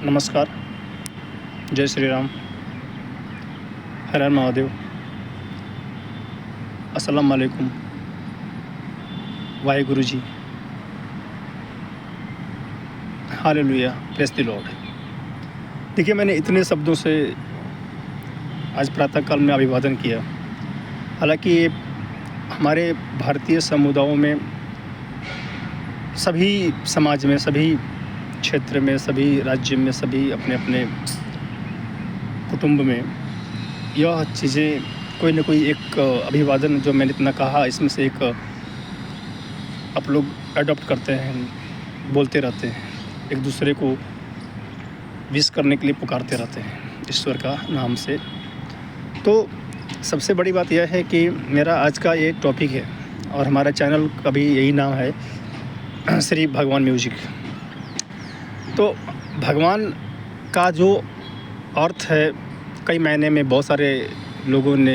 नमस्कार, जय श्री राम, हर हर महादेव, अस्सलाम वालेकुम, Waheguru ji, hallelujah, praise the Lord. देखिए, मैंने इतने शब्दों से आज प्रातःकाल में अभिवादन किया। हालाँकि ये हमारे भारतीय समुदायों में, सभी समाज में, सभी क्षेत्र में, सभी राज्य में, सभी अपने-अपने कुटुंब में यह चीज़ें कोई न कोई एक अभिवादन जो मैंने इतना कहा, इसमें से एक आप लोग अडॉप्ट करते हैं, बोलते रहते हैं, एक दूसरे को विश करने के लिए पुकारते रहते हैं ईश्वर का नाम से। तो सबसे बड़ी बात यह है कि मेरा आज का ये टॉपिक है और हमारा चैनल का भी यही नाम है, श्री भगवान म्यूजिक। तो भगवान का जो अर्थ है, कई मायने में बहुत सारे लोगों ने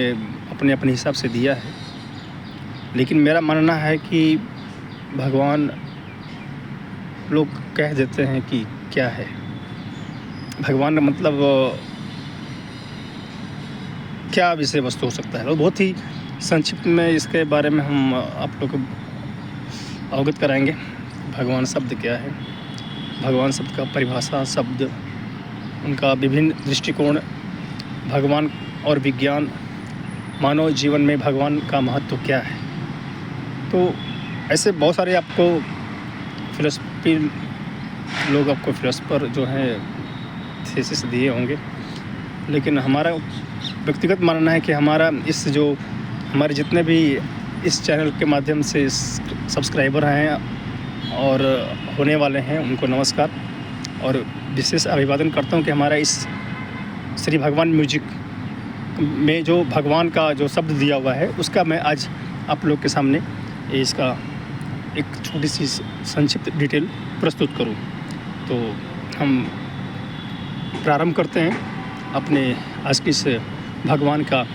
अपने अपने हिसाब से दिया है, लेकिन मेरा मानना है कि भगवान लोग कह देते हैं कि क्या है भगवान, मतलब क्या विषय वस्तु हो सकता है। बहुत ही संक्षिप्त में इसके बारे में हम आप लोग को अवगत कराएंगे। भगवान शब्द क्या है, भगवान शब्द का परिभाषा, शब्द, उनका विभिन्न दृष्टिकोण, भगवान और विज्ञान, मानव जीवन में भगवान का महत्व क्या है। तो ऐसे बहुत सारे आपको फिलॉसफी लोग आपको फिलॉसफर जो हैं थीसिस दिए होंगे, लेकिन हमारा व्यक्तिगत मानना है कि हमारा इस जो हमारे जितने भी इस चैनल के माध्यम से सब्सक्राइबर हैं और होने वाले हैं, उनको नमस्कार और विशेष अभिवादन करता हूं कि हमारा इस श्री भगवान म्यूजिक में जो भगवान का जो शब्द दिया हुआ है, उसका मैं आज आप लोग के सामने इसका एक छोटी सी संक्षिप्त डिटेल प्रस्तुत करूं। तो हम प्रारंभ करते हैं अपने आज की इस भगवान का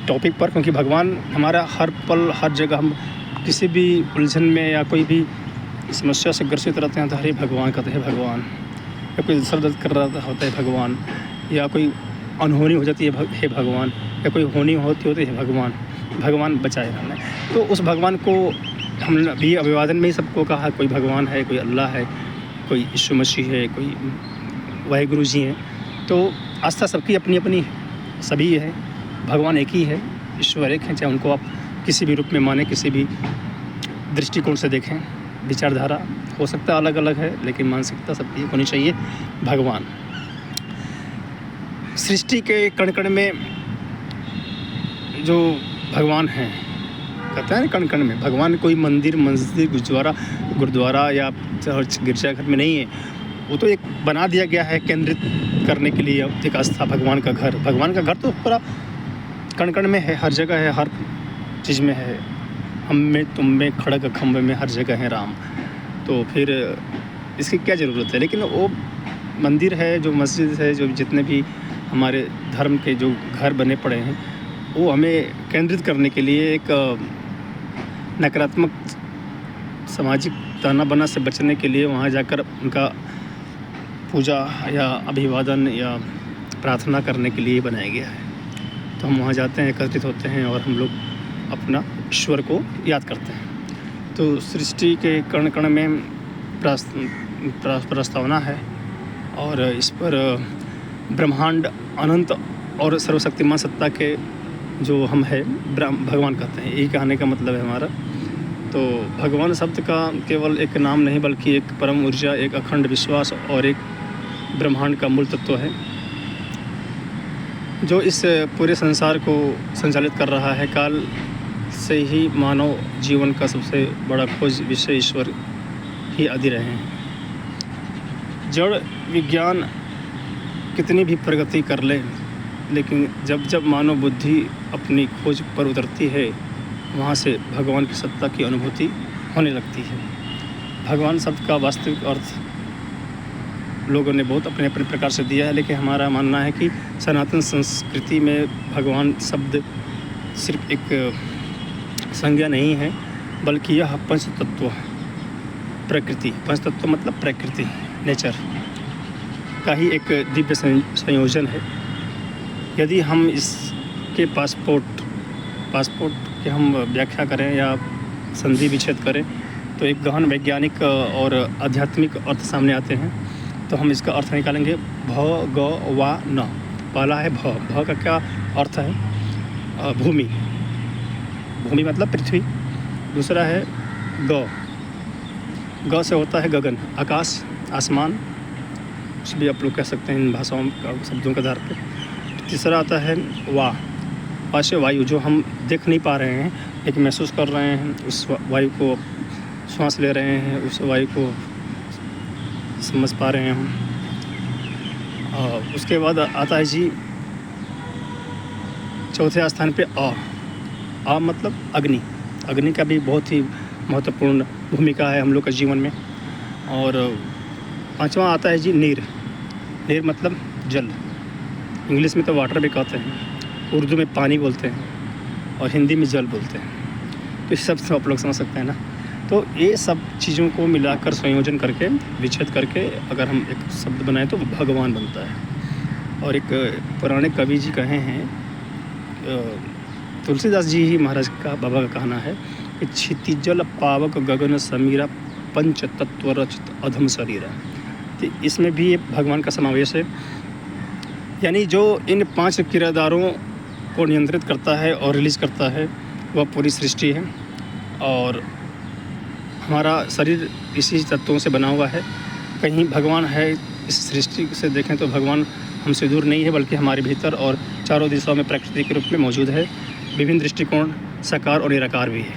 टॉपिक पर, क्योंकि भगवान हमारा हर पल हर जगह, हम किसी भी उलझन में या कोई भी समस्या से ग्रसित रहते हैं तो हरे भगवान कहते हैं भगवान, या कोई सर दर्द कर रहा होता है भगवान, या कोई अनहोनी हो जाती है हे भगवान, या कोई होनी होती है भगवान, भगवान बचाए रहना। तो उस भगवान को हम भी अभिवादन में ही सबको कहा, कोई भगवान है, कोई अल्लाह है, कोई यीशु मसीह है, कोई वाहेगुरु जी हैं। तो आस्था सबकी अपनी अपनी, सभी है, भगवान एक ही है, ईश्वर एक है, चाहे उनको आप किसी भी रूप में माने, किसी भी दृष्टिकोण से देखें। विचारधारा हो सकता है अलग अलग है, लेकिन मानसिकता सबकी एक होनी चाहिए। भगवान सृष्टि के कण कण में जो भगवान हैं, कहते हैं कण कण में भगवान, कोई मंदिर, मस्जिद, गुरुद्वारा या चर्च, गिरजाघर में नहीं है। वो तो एक बना दिया गया है केंद्रित करने के लिए एक आस्था, भगवान का घर। भगवान का घर तो पूरा कण कण में है, हर जगह है, हर चीज़ में है। हम में, तुम में, खड़ग खम्भ में, हर जगह है राम। तो फिर इसकी क्या ज़रूरत है। लेकिन वो मंदिर है, जो मस्जिद है, जो जितने भी हमारे धर्म के जो घर बने पड़े हैं, वो हमें केंद्रित करने के लिए एक नकारात्मक सामाजिक ताना बाना से बचने के लिए वहाँ जाकर उनका पूजा या अभिवादन या प्रार्थना करने के लिए बनाया गया है। तो हम वहाँ जाते हैं, एकत्रित होते हैं और हम लोग अपना ईश्वर को याद करते हैं। तो सृष्टि के कण कण में प्रस्तावना है और इस पर ब्रह्मांड अनंत और सर्वशक्तिमान सत्ता के जो हम है भगवान कहते हैं। यही कहने का मतलब है हमारा। तो भगवान शब्द का केवल एक नाम नहीं, बल्कि एक परम ऊर्जा, एक अखंड विश्वास और एक ब्रह्मांड का मूल तत्व है, जो इस पूरे संसार को संचालित कर रहा है। काल से ही मानव जीवन का सबसे बड़ा खोज विषय ईश्वर ही आदि रहे हैं। जड़ विज्ञान कितनी भी प्रगति कर ले, लेकिन जब जब मानव बुद्धि अपनी खोज पर उतरती है, वहाँ से भगवान की सत्ता की अनुभूति होने लगती है। भगवान शब्द का वास्तविक अर्थ लोगों ने बहुत अपने अपने प्रकार से दिया है, लेकिन हमारा मानना है कि सनातन संस्कृति में भगवान शब्द सिर्फ एक संज्ञा नहीं है, बल्कि यह पंच तत्व प्रकृति, पंच तत्व मतलब प्रकृति, नेचर, का ही एक दिव्य संयोजन है। यदि हम इसके पासपोर्ट की हम व्याख्या करें या संधि विच्छेद करें तो एक गहन वैज्ञानिक और आध्यात्मिक अर्थ सामने आते हैं। तो हम इसका अर्थ निकालेंगे भ ग वा न। पहला है भ का क्या अर्थ है? भूमि मतलब पृथ्वी। दूसरा है ग से होता है गगन, आकाश, आसमान, कुछ भी आप लोग कह सकते हैं इन भाषाओं का शब्दों के आधार पर। तीसरा आता है वा से वायु, जो हम देख नहीं पा रहे हैं लेकिन महसूस कर रहे हैं, उस वायु को सांस ले रहे हैं, उस वायु को समझ पा रहे हैं हम। उसके बाद आता है जी चौथे स्थान पे आ मतलब अग्नि का भी बहुत ही महत्वपूर्ण भूमिका है हम लोग के जीवन में। और पांचवा आता है जी नीर मतलब जल। इंग्लिश में तो वाटर भी कहते हैं, उर्दू में पानी बोलते हैं और हिंदी में जल बोलते हैं। तो इस सब आप लोग समझ सकते हैं ना। तो ये सब चीज़ों को मिलाकर संयोजन करके विच्छेद करके अगर हम एक शब्द बनाएं तो भगवान बनता है। और एक पुराने कवि जी कहे हैं, तुलसीदास जी ही महाराज का बाबा का कहना है कि क्षितिजल पावक गगन समीरा पंच तत्व रचित अधम शरीरा। तो इसमें भी ये भगवान का समावेश है, यानी जो इन 5 किरदारों को नियंत्रित करता है और रिलीज़ करता है वह पूरी सृष्टि है। और हमारा शरीर इसी तत्वों से बना हुआ है। कहीं भगवान है इस सृष्टि से देखें तो भगवान हमसे दूर नहीं है, बल्कि हमारे भीतर और चारों दिशाओं में प्रकृति के रूप में मौजूद है। विभिन्न दृष्टिकोण साकार और निराकार भी है।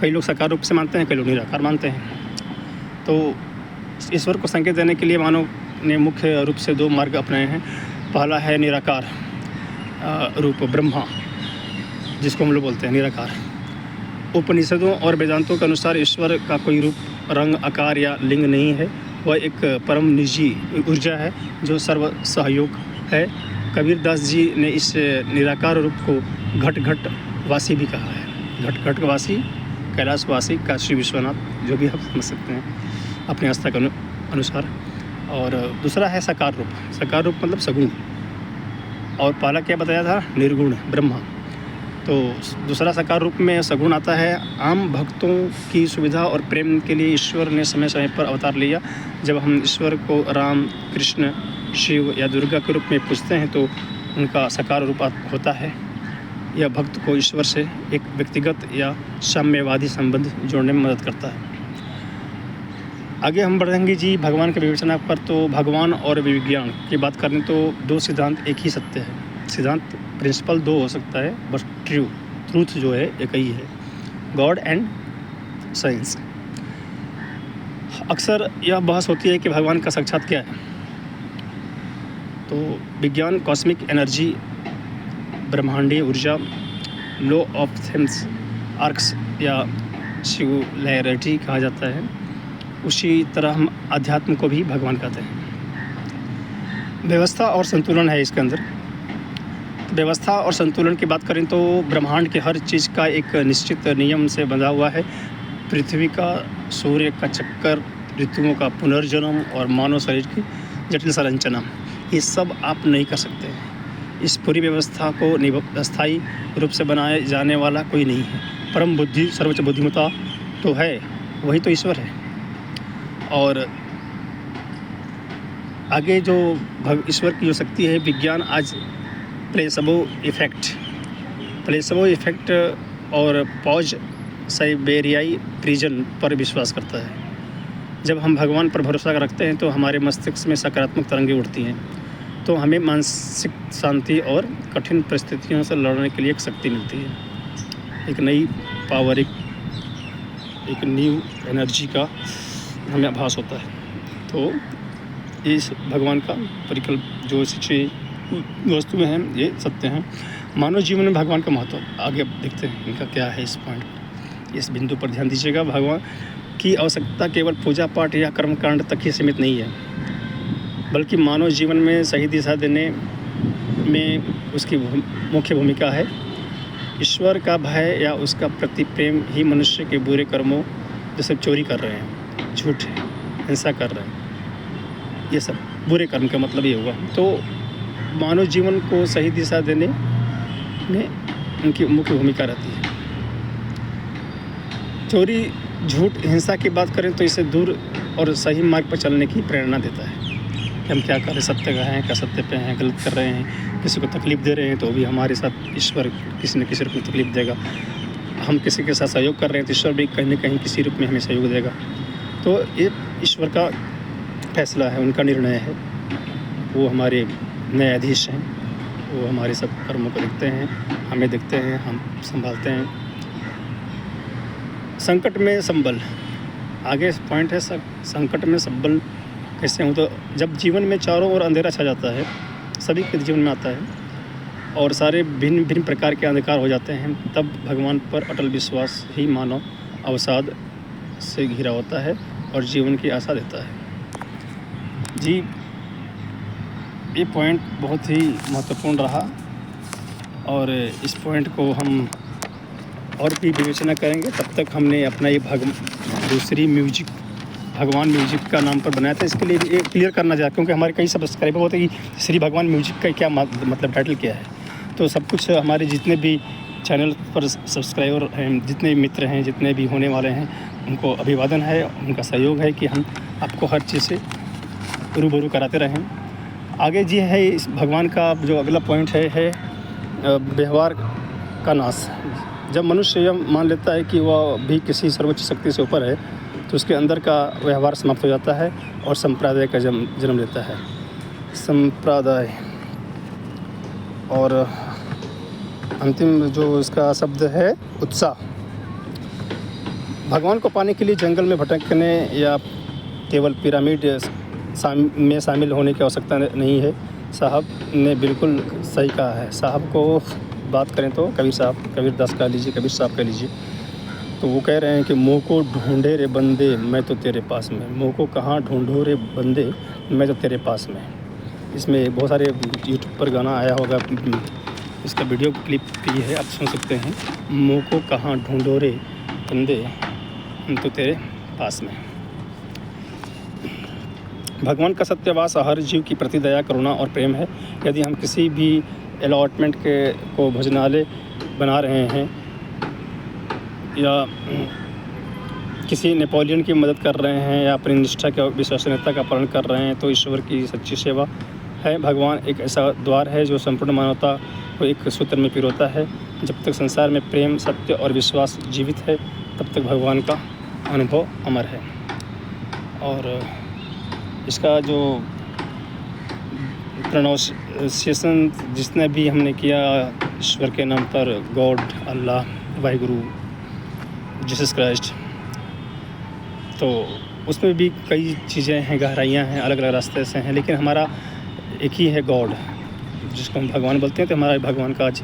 कई लोग साकार रूप से मानते हैं, कई लोग निराकार मानते हैं। तो ईश्वर को संकेत देने के लिए मानव ने मुख्य रूप से 2 मार्ग अपनाए हैं। पहला है निराकार रूप ब्रह्मा, जिसको हम लोग बोलते हैं निराकार। उपनिषदों और वेदांतों के अनुसार ईश्वर का कोई रूप, रंग, आकार या लिंग नहीं है। वह एक परम निजी ऊर्जा है जो सर्व सहयोग है। कबीर दास जी ने इस निराकार रूप को घट घट वासी भी कहा है। घट घट वासी, कैलाशवासी, काशी विश्वनाथ, जो भी आप समझ सकते हैं अपनी आस्था के अनुसार। और दूसरा है साकार रूप। साकार रूप मतलब सगुण। और पहला क्या बताया था? निर्गुण ब्रह्मा। तो दूसरा साकार रूप में सगुण आता है। आम भक्तों की सुविधा और प्रेम के लिए ईश्वर ने समय समय पर अवतार लिया। जब हम ईश्वर को राम, कृष्ण, शिव या दुर्गा के रूप में पूजते हैं तो उनका साकार रूप होता है। यह भक्त को ईश्वर से एक व्यक्तिगत या साम्यवादी संबंध जोड़ने में मदद करता है। आगे हम बढ़ेंगे जी भगवान के विवेचना पर। तो भगवान और विज्ञान की बात करें तो 2 सिद्धांत एक ही सत्य है। सिद्धांत प्रिंसिपल 2 हो सकता है, बस ट्रूथ जो है एक ही है, गॉड एंड साइंस। अक्सर यह बहस होती है कि भगवान का साक्षात क्या है। तो विज्ञान कॉस्मिक एनर्जी, ब्रह्मांडीय ऊर्जा, लॉ ऑफ थेम्स, आर्क्स या सिंगुलैरिटी कहा जाता है। उसी तरह हम अध्यात्म को भी भगवान कहते हैं। व्यवस्था और संतुलन है इसके अंदर। व्यवस्था और संतुलन की बात करें तो ब्रह्मांड के हर चीज़ का एक निश्चित नियम से बंधा हुआ है। पृथ्वी का, सूर्य का चक्कर, ऋतुओं का पुनर्जन्म और मानव शरीर की जटिल संरचना, ये सब आप नहीं कर सकते। इस पूरी व्यवस्था को स्थायी रूप से बनाए जाने वाला कोई नहीं है। परम बुद्धि, सर्वोच्च बुद्धिमत्ता तो है, वही तो ईश्वर है। और आगे जो ईश्वर की जो शक्ति है, विज्ञान आज प्लेसबो इफेक्ट और पॉज साइबेरियाई प्रिजन पर विश्वास करता है। जब हम भगवान पर भरोसा रखते हैं तो हमारे मस्तिष्क में सकारात्मक तरंगें उठती हैं, तो हमें मानसिक शांति और कठिन परिस्थितियों से लड़ने के लिए एक शक्ति मिलती है। एक नई पावर, एक न्यू एनर्जी का हमें आभास होता है। तो इस भगवान का परिकल्प जो सच्ची वस्तुएं हैं ये सत्य हैं। मानव जीवन में भगवान का महत्व आगे देखते हैं इनका क्या है। इस पॉइंट, इस बिंदु पर ध्यान दीजिएगा। भगवान की आवश्यकता केवल पूजा पाठ या कर्मकांड तक ही सीमित नहीं है, बल्कि मानव जीवन में सही दिशा देने में उसकी मुख्य भूमिका है। ईश्वर का भय या उसका प्रति प्रेम ही मनुष्य के बुरे कर्मों, जैसे चोरी कर रहे हैं, झूठ, हिंसा कर रहे हैं, ये सब बुरे कर्म का मतलब ये हुआ। तो मानव जीवन को सही दिशा देने में उनकी मुख्य भूमिका रहती है। चोरी, झूठ, हिंसा की बात करें तो इसे दूर और सही मार्ग पर चलने की प्रेरणा देता है कि हम क्या कर रहे हैं, सत्य का हैं, क्या सत्य पे हैं, गलत कर रहे हैं, किसी को तकलीफ़ दे रहे हैं तो भी हमारे साथ ईश्वर किसी न किसी रूप में तकलीफ़ देगा। हम किसी के साथ सहयोग कर रहे हैं तो ईश्वर भी कहीं न कहीं किसी रूप में हमें सहयोग देगा। तो ये ईश्वर का फैसला है, उनका निर्णय है। वो हमारे न्यायाधीश हैं, वो हमारे सब कर्मों को देखते हैं, हमें देखते हैं, हम संभालते हैं। संकट में संबल, आगे पॉइंट है संकट में संबल कैसे हो। तो जब जीवन में चारों ओर अंधेरा छा जाता है, सभी के जीवन में आता है और सारे भिन्न भिन्न प्रकार के अंधकार हो जाते हैं, तब भगवान पर अटल विश्वास ही मानव अवसाद से घिरा होता है और जीवन की आशा देता है। जी, ये पॉइंट बहुत ही महत्वपूर्ण रहा और इस पॉइंट को हम और भी विवेचना करेंगे। तब तक हमने अपना ये दूसरी म्यूजिक भगवान म्यूजिक का नाम पर बनाया था। इसके लिए भी एक क्लियर करना चाहता, क्योंकि हमारे कई सब्सक्राइबर होते हैं कि श्री भगवान म्यूजिक का क्या मतलब टाइटल क्या है। तो सब कुछ हमारे जितने भी चैनल पर सब्सक्राइबर हैं, जितने मित्र हैं, जितने भी होने वाले हैं, उनको अभिवादन है, उनका सहयोग है कि हम आपको हर चीज़ से रूबरू कराते रहें। आगे जी है इस भगवान का जो अगला पॉइंट है व्यवहार का नाश। जब मनुष्य यह मान लेता है कि वह भी किसी सर्वोच्च शक्ति से ऊपर है तो उसके अंदर का व्यवहार समाप्त हो जाता है और संप्रदाय का जन्म लेता है। संप्रदाय और अंतिम जो इसका शब्द है उत्साह। भगवान को पाने के लिए जंगल में भटकने या केवल पिरामिड में शामिल होने की आवश्यकता नहीं है। साहब ने बिल्कुल सही कहा है। साहब को बात करें तो कबीर दास कह लीजिए, कबीर साहब कह लीजिए, तो वो कह रहे हैं कि मुँह को ढूंढे रे बंदे मैं तो तेरे पास में। मुँह को कहाँ ढूंढो रे बंदे मैं तो तेरे पास में। इसमें बहुत सारे यूट्यूब पर गाना आया होगा, इसका वीडियो क्लिप भी है, आप सुन सकते हैं। मुँह को कहाँ ढूंढो रे बंदे हम तो तेरे पास में। भगवान का सत्यवास हर जीव की प्रति दया, करुणा और प्रेम है। यदि हम किसी भी अलॉटमेंट को भोजनालय बना रहे हैं या किसी नेपोलियन की मदद कर रहे हैं या अपनी निष्ठा के विश्वसनीयता का पालन कर रहे हैं तो ईश्वर की सच्ची सेवा है। भगवान एक ऐसा द्वार है जो संपूर्ण मानवता को एक सूत्र में पिरोता है। जब तक संसार में प्रेम, सत्य और विश्वास जीवित है तब तक भगवान का अनुभव अमर है। और इसका जो प्रोनाउंसिएशन जिसने भी हमने किया ईश्वर के नाम पर, गॉड, अल्लाह, वाहिगुरु, जीसस क्राइस्ट, तो उसमें भी कई चीज़ें हैं, गहराइयाँ हैं, अलग अलग रास्ते से हैं, लेकिन हमारा एक ही है गॉड जिसको हम भगवान बोलते हैं। तो हमारा भगवान का आज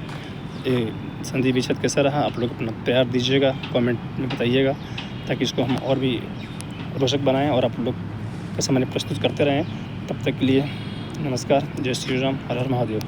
संदीप विच्छेद कैसा रहा, आप लोग अपना प्यार दीजिएगा, कमेंट में बताइएगा ताकि इसको हम और भी रोचक बनाएं और आप लोग के सामने प्रस्तुत करते रहें। तब तक के लिए नमस्कार, जय श्री राम, हर हर महादेव।